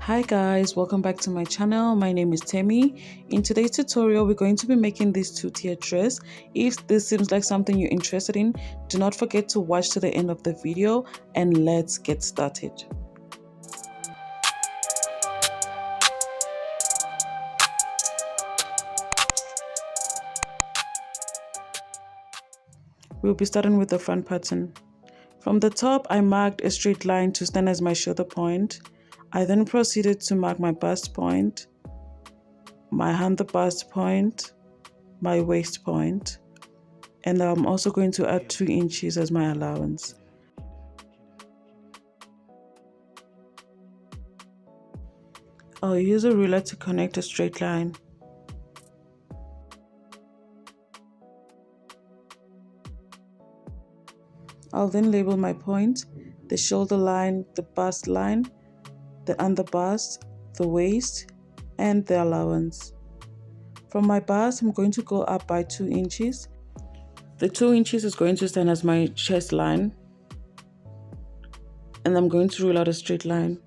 Hi guys, welcome back to my channel. My name is Temi. In today's tutorial, we're going to be making this two-tier dress. If this seems like something you're interested in, do not forget to watch to the end of the video and let's get started. We'll be starting with the front pattern. From the top, I marked a straight line to stand as my shoulder point. I then proceeded to mark my bust point, my hand bust point, my waist point, and I'm also going to add 2 inches as my allowance. I'll use a ruler to connect a straight line. I'll then label my point, the shoulder line, the bust line, the underbust, the waist, and the allowance. From my bust, I'm going to go up by 2 inches. The 2 inches is going to stand as my chest line, and I'm going to rule out a straight line.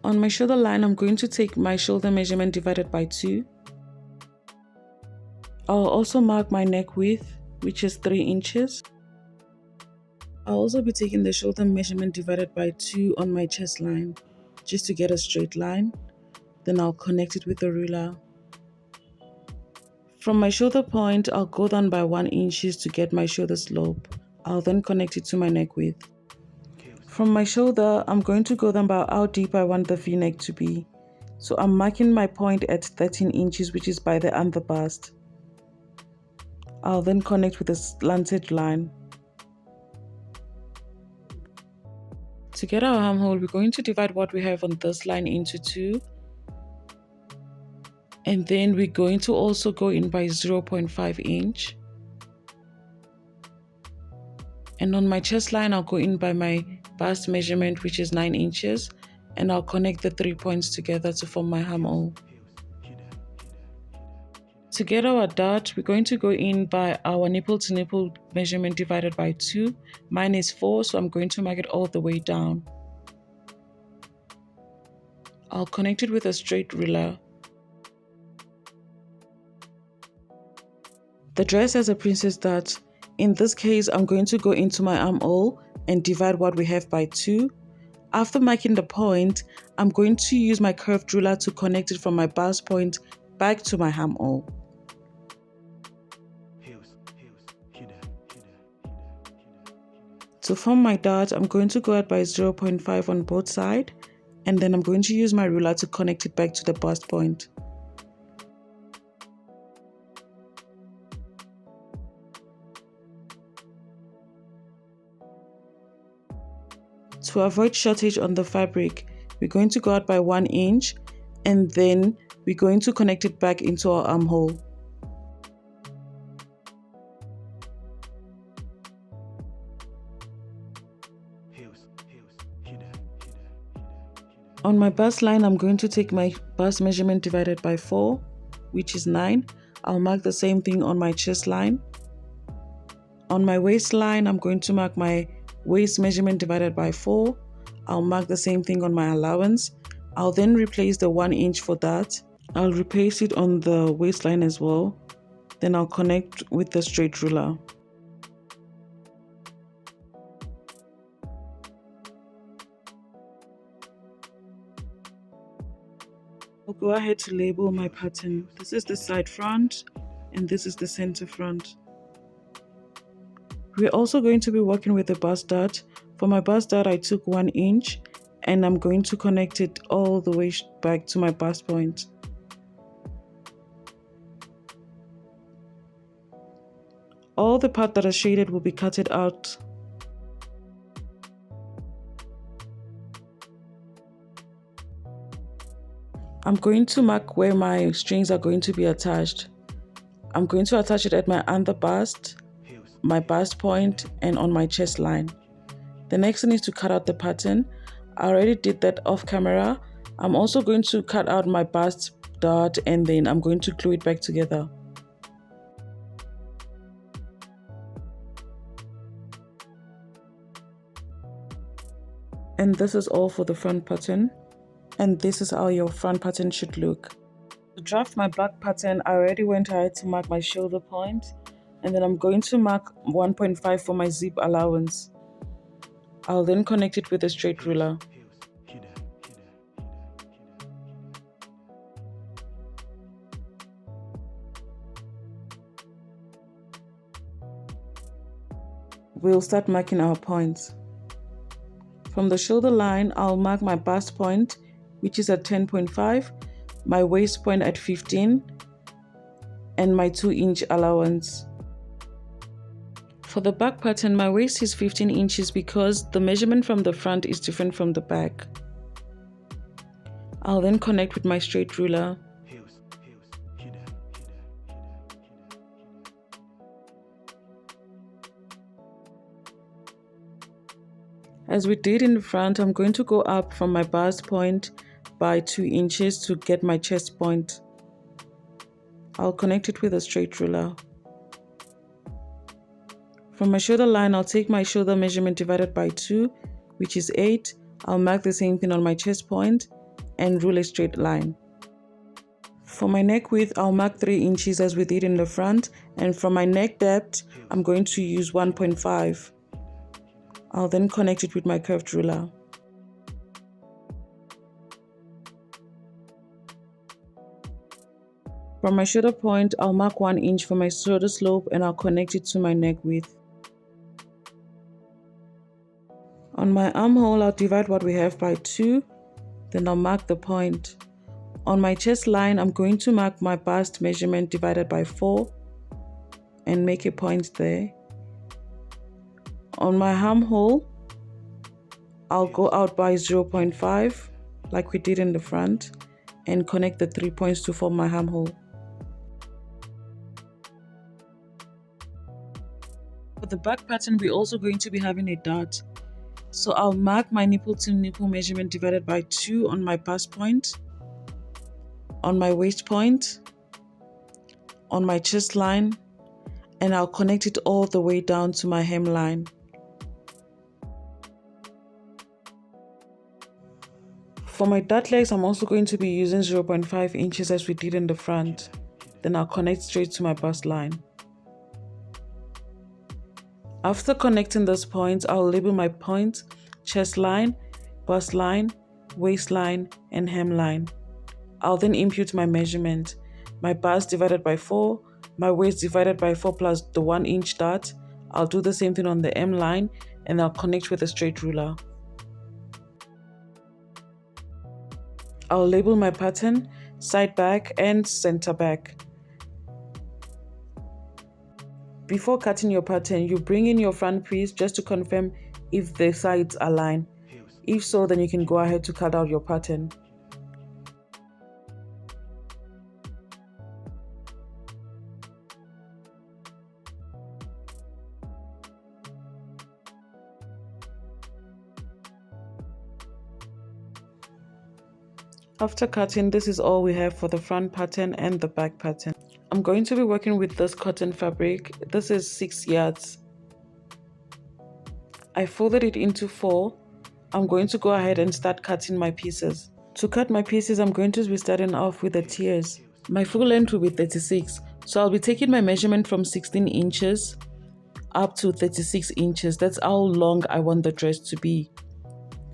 On my shoulder line, I'm going to take my shoulder measurement divided by 2. I'll also mark my neck width, which is 3 inches. I'll also be taking the shoulder measurement divided by 2 on my chest line, just to get a straight line. Then I'll connect it with a ruler. From my shoulder point, I'll go down by 1 inch to get my shoulder slope. I'll then connect it to my neck width. From my shoulder, I'm going to go down by how deep I want the V-neck to be. So I'm marking my point at 13 inches, which is by the underbust. I'll then connect with a slanted line. To get our armhole, we're going to divide what we have on this line into 2. And then we're going to also go in by 0.5 inch. And on my chest line, I'll go in by my bust measurement, which is 9 inches. And I'll connect the 3 points together to form my armhole. To get our dart, we're going to go in by our nipple to nipple measurement divided by 2. Mine is 4, so I'm going to mark it all the way down. I'll connect it with a straight ruler. The dress has a princess dart. In this case, I'm going to go into my armhole and divide what we have by 2. After marking the point, I'm going to use my curved ruler to connect it from my bust point back to my armhole. To form my dart, I'm going to go out by 0.5 on both sides, and then I'm going to use my ruler to connect it back to the bust point. To avoid shortage on the fabric, we're going to go out by 1 inch, and then we're going to connect it back into our armhole. On my bust line, I'm going to take my bust measurement divided by 4, which is 9. I'll mark the same thing on my chest line. On my waistline, I'm going to mark my waist measurement divided by 4. I'll mark the same thing on my allowance. I'll then replace the 1 inch for that. I'll replace it on the waistline as well. Then I'll connect with the straight ruler. I'll go ahead to label my pattern. This is the side front and this is the center front. We're also going to be working with the bust dart. For my bust dart, I took 1 inch and I'm going to connect it all the way back to my bust point. All the part that is shaded will be cutted out. I'm going to mark where my strings are going to be attached. I'm going to attach it at my underbust, my bust point, and on my chest line. The next thing is to cut out the pattern. I already did that off camera. I'm also going to cut out my bust dart and then I'm going to glue it back together. And this is all for the front pattern. And this is how your front pattern should look. To draft my back pattern, I already went ahead to mark my shoulder point, and then I'm going to mark 1.5 for my zip allowance. I'll then connect it with a straight ruler. We'll start marking our points. From the shoulder line, I'll mark my bust point, which is at 10.5, my waist point at 15, and my 2-inch allowance. For the back pattern, my waist is 15 inches because the measurement from the front is different from the back. I'll then connect with my straight ruler. As we did in the front, I'm going to go up from my bust point by 2 inches to get my chest point. I'll connect it with a straight ruler. From my shoulder line, I'll take my shoulder measurement divided by 2, which is 8. I'll mark the same thing on my chest point and rule a straight line. For my neck width, I'll mark 3 inches as we did in the front, and from my neck depth, I'm going to use 1.5. I'll then connect it with my curved ruler. From my shoulder point, I'll mark 1 inch for my shoulder slope and I'll connect it to my neck width. On my armhole, I'll divide what we have by 2, then I'll mark the point. On my chest line, I'm going to mark my bust measurement divided by 4 and make a point there. On my armhole, I'll go out by 0.5 like we did in the front and connect the 3 points to form my armhole. For the back pattern, we're also going to be having a dart. So I'll mark my nipple to nipple measurement divided by 2 on my bust point, on my waist point, on my chest line, and I'll connect it all the way down to my hemline. For my dart legs, I'm also going to be using 0.5 inches as we did in the front. Then I'll connect straight to my bust line. After connecting those points, I'll label my points, chest line, bust line, waistline, and hemline. I'll then impute my measurement. My bust divided by 4, my waist divided by 4 plus the 1 inch dart. I'll do the same thing on the M line and I'll connect with a straight ruler. I'll label my pattern, side back and center back. Before cutting your pattern, you bring in your front piece just to confirm if the sides align. If so, then you can go ahead to cut out your pattern. After cutting, this is all we have for the front pattern and the back pattern. I'm going to be working with this cotton fabric. This is 6 yards. I folded it into 4. I'm going to go ahead and start cutting my pieces. To cut my pieces, I'm going to be starting off with the tiers. My full length will be 36, so I'll be taking my measurement from 16 inches up to 36 inches. That's how long I want the dress to be.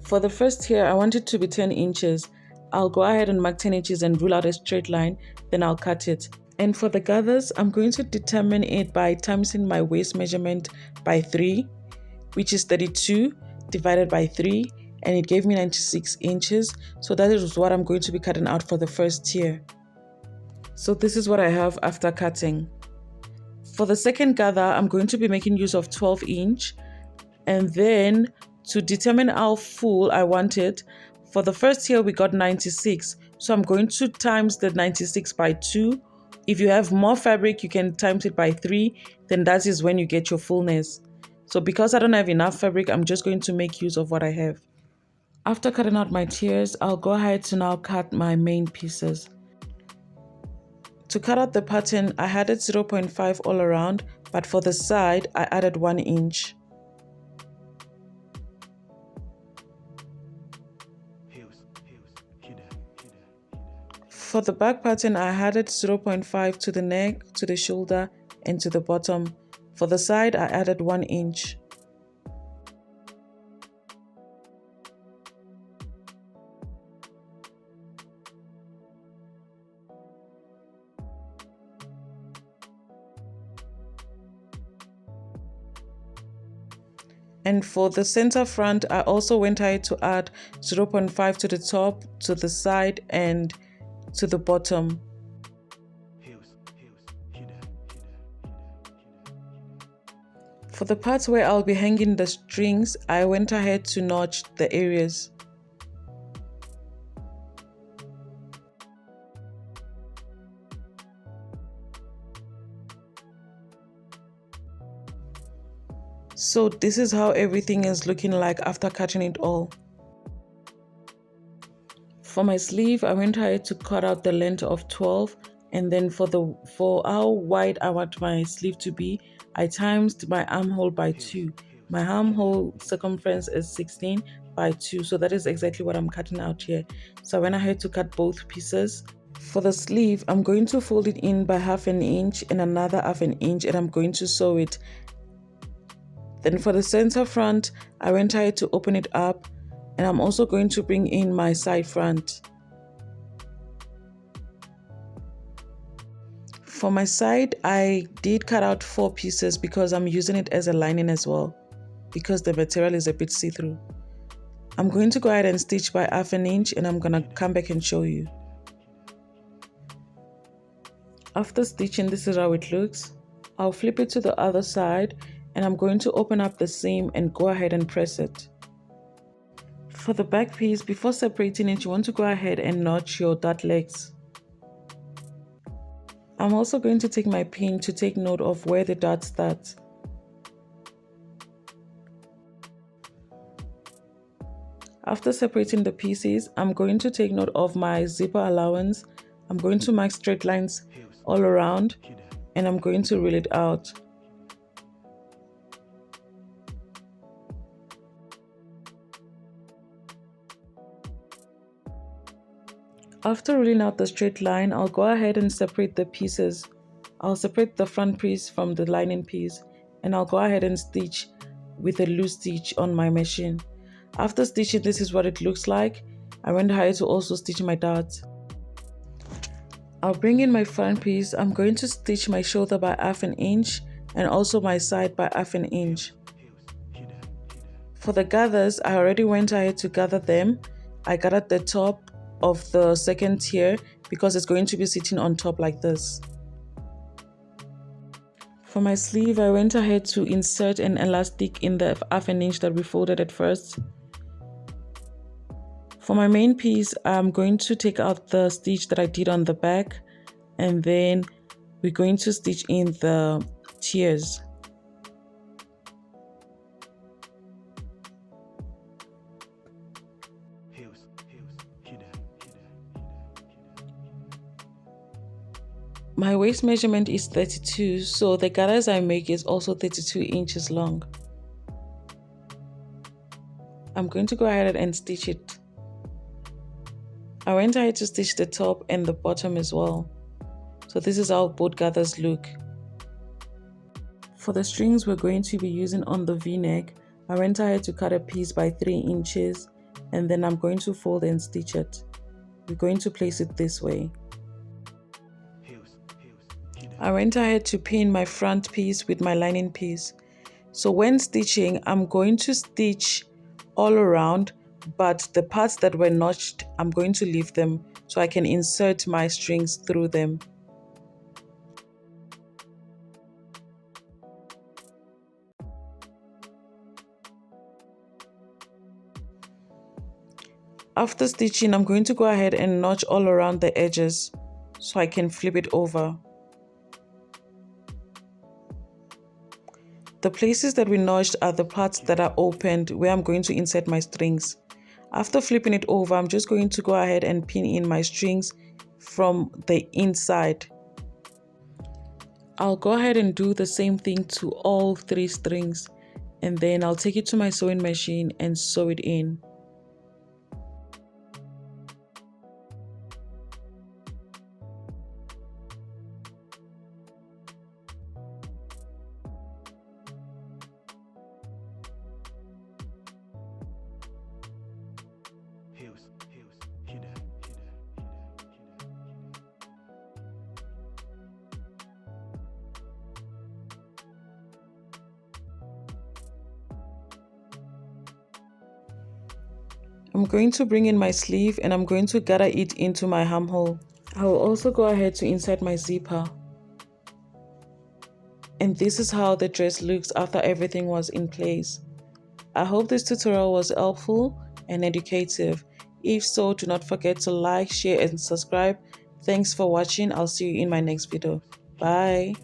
For the first tier, I want it to be 10 inches. I'll go ahead and mark 10 inches and rule out a straight line, then I'll cut it. And for the gathers, I'm going to determine it by timesing my waist measurement by 3, which is 32 divided by 3, and it gave me 96 inches. So that is what I'm going to be cutting out for the first tier. So this is what I have after cutting. For the second gather, I'm going to be making use of 12 inch, and then to determine how full I want it, for the first tier, we got 96. So I'm going to times the 96 by 2. If you have more fabric, you can times it by 3. Then that is when you get your fullness. So because I don't have enough fabric, I'm just going to make use of what I have. After cutting out my tiers, I'll go ahead to now cut my main pieces. To cut out the pattern, I added 0.5 all around, but for the side, I added 1 inch. For the back pattern, I added 0.5 to the neck, to the shoulder, and to the bottom. For the side, I added 1 inch. And for the center front, I also went ahead to add 0.5 to the top, to the side, and to the bottom. For the parts where I'll be hanging the strings, I went ahead to notch the areas. So this is how everything is looking like after cutting it all. For my sleeve, I went ahead to cut out the length of 12, and then for how wide I want my sleeve to be, I times my armhole by 2. My armhole circumference is 16 by 2, so that is exactly what I'm cutting out here. So I went ahead to cut both pieces. For the sleeve, I'm going to fold it in by 1/2 inch and another 1/2 inch, and I'm going to sew it. Then for the center front, I went ahead to open it up, and I'm also going to bring in my side front. For my side, I did cut out 4 pieces because I'm using it as a lining as well, because the material is a bit see-through. I'm going to go ahead and stitch by 1/2 inch, and I'm going to come back and show you. After stitching, this is how it looks. I'll flip it to the other side, and I'm going to open up the seam and go ahead and press it. For the back piece, before separating it, you want to go ahead and notch your dart legs. I'm also going to take my pin to take note of where the dart starts. After separating the pieces, I'm going to take note of my zipper allowance. I'm going to mark straight lines all around, and I'm going to reel it out. After reeling out the straight line, I'll go ahead and separate the pieces. I'll separate the front piece from the lining piece, and I'll go ahead and stitch with a loose stitch on my machine. After stitching, this is what it looks like. I went ahead to also stitch my darts. I'll bring in my front piece. I'm going to stitch my shoulder by 1/2 inch and also my side by 1/2 inch. For the gathers, I already went ahead to gather them. I gathered the top of the second tier because it's going to be sitting on top like this. For my sleeve, I went ahead to insert an elastic in the 1/2 inch that we folded at first. For my main piece, I'm going to take out the stitch that I did on the back, and then we're going to stitch in the tiers. My waist measurement is 32, so the gathers I make is also 32 inches long. I'm going to go ahead and stitch it. I went ahead to stitch the top and the bottom as well. So this is how both gathers look. For the strings we're going to be using on the V-neck, I went ahead to cut a piece by 3 inches, and then I'm going to fold and stitch it. We're going to place it this way. I went ahead to pin my front piece with my lining piece. So when stitching, I'm going to stitch all around, but the parts that were notched, I'm going to leave them so I can insert my strings through them. After stitching, I'm going to go ahead and notch all around the edges so I can flip it over. The places that we notched are the parts that are opened where I'm going to insert my strings. After flipping it over, I'm just going to go ahead and pin in my strings from the inside. I'll go ahead and do the same thing to all 3 strings, and then I'll take it to my sewing machine and sew it in. I'm going to bring in my sleeve and I'm going to gather it into my armhole. I will also go ahead to insert my zipper. And this is how the dress looks after everything was in place. I hope this tutorial was helpful and educative. If so, do not forget to like, share and subscribe. Thanks for watching. I'll see you in my next video. Bye.